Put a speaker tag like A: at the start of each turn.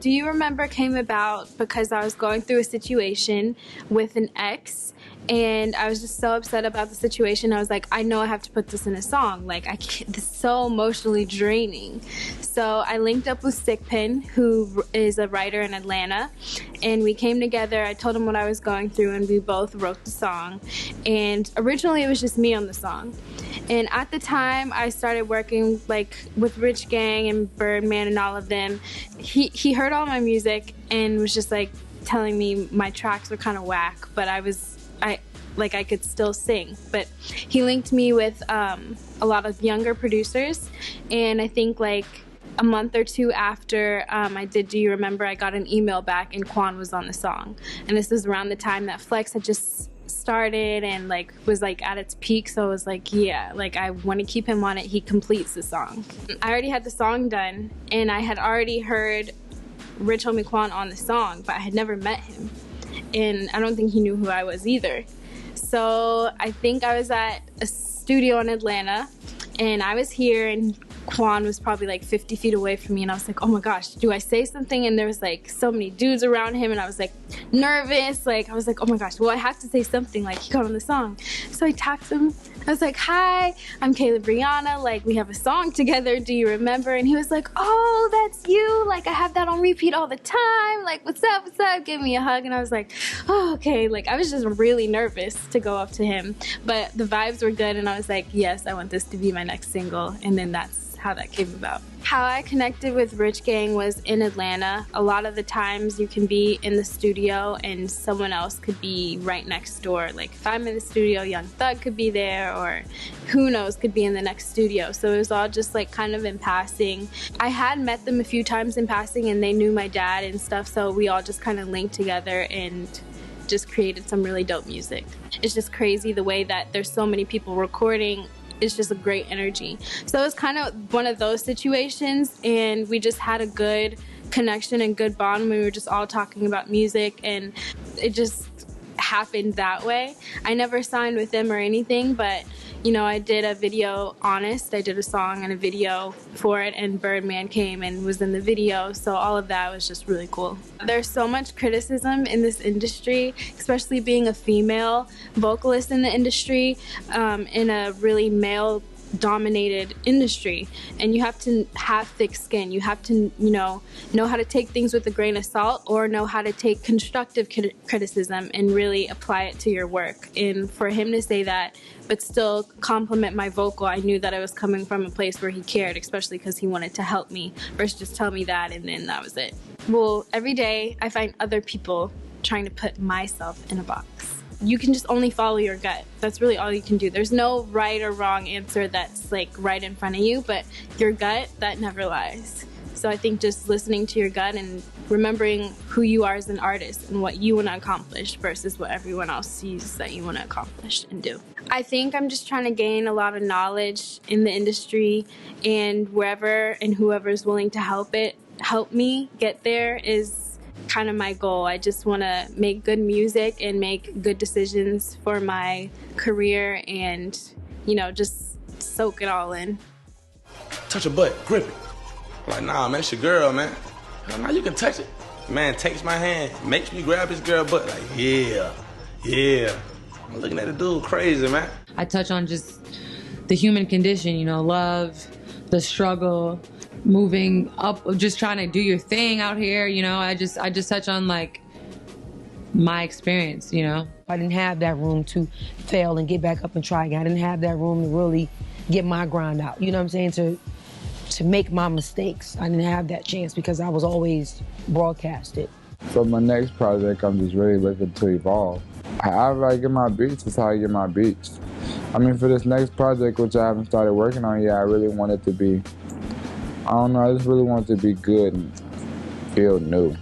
A: Do You Remember came about because I was going through a situation with an ex, and I was just so upset about the situation. I was like, I know I have to put this in a song. Like, I can't, this is so emotionally draining. So I linked up with Sickpin, who is a writer in Atlanta, and we came together. I told him what I was going through, and we both wrote the song. And originally it was just me on the song. And at the time, I started working like with Rich Gang and Birdman and all of them. He heard all my music and was just like telling me my tracks were kind of whack, but I could still sing. But he linked me with a lot of younger producers, and I think like a month or two after I did Do You Remember, I got an email back and Quan was on the song. And this was around the time that Flex had just started and like was like at its peak, so I was like, yeah, like I want to keep him on it. He completes the song. I already had the song done, and I had already heard Rich Homie Quan on the song, but I had never met him, and I don't think he knew who I was either. So I think I was at a studio in Atlanta, and I was here, and Quan was probably like 50 feet away from me, and I was like, oh my gosh, do I say something? And there was like so many dudes around him, and I was like nervous. Like I was like, oh my gosh, well I have to say something, like he got on the song. So I tapped him. I was like, hi, I'm Kayla Brianna, like we have a song together, do you remember? And he was like, oh, that's you, like I have that on repeat all the time, like what's up, give me a hug. And I was like, oh, okay. Like I was just really nervous to go up to him, but the vibes were good, and I was like, yes, I want this to be my next single. And then that's how that came about. How I connected with Rich Gang was in Atlanta. A lot of the times you can be in the studio and someone else could be right next door. Like if I'm in the studio, Young Thug could be there, or who knows, could be in the next studio. So it was all just like kind of in passing. I had met them a few times in passing, and they knew my dad and stuff, so we all just kind of linked together and just created some really dope music. It's just crazy the way that there's so many people recording. It's just a great energy. So it was kind of one of those situations, and we just had a good connection and good bond. We were just all talking about music, and it just happened that way. I never signed with them or anything, but you know, I did a video, Honest. I did a song and a video for it, and Birdman came and was in the video, so all of that was just really cool. There's so much criticism in this industry, especially being a female vocalist in the industry, in a really male-dominated industry, and you have to have thick skin. You have to, you know how to take things with a grain of salt, or know how to take constructive criticism and really apply it to your work. And for him to say that, but still compliment my vocal, I knew that I was coming from a place where he cared, especially because he wanted to help me, versus just tell me that and then that was it. Well, every day I find other people trying to put myself in a box. You can just only follow your gut. That's really all you can do. There's no right or wrong answer that's like right in front of you, but your gut, that never lies. So I think just listening to your gut and remembering who you are as an artist and what you want to accomplish versus what everyone else sees that you want to accomplish and do. I think I'm just trying to gain a lot of knowledge in the industry, and wherever and whoever is willing to help me get there is kind of my goal. I just want to make good music and make good decisions for my career, and you know, just soak it all in.
B: Touch a butt, grip it. Like, nah, man, it's your girl, man. Now you can touch it. Man takes my hand, makes me grab his girl butt. Like, yeah. I'm looking at the dude crazy, man.
C: I touch on just the human condition, you know, love, the struggle, moving up, just trying to do your thing out here, you know. I just touch on like my experience, you know.
D: I didn't have that room to fail and get back up and try again. I didn't have that room to really get my grind out, you know what I'm saying, to make my mistakes. I didn't have that chance because I was always broadcasted.
E: For my next project, I'm just really looking to evolve. However I get my beats is how I get my beats. I mean, for this next project, which I haven't started working on yet, I really want it to be, I don't know, I just really want it to be good and feel new.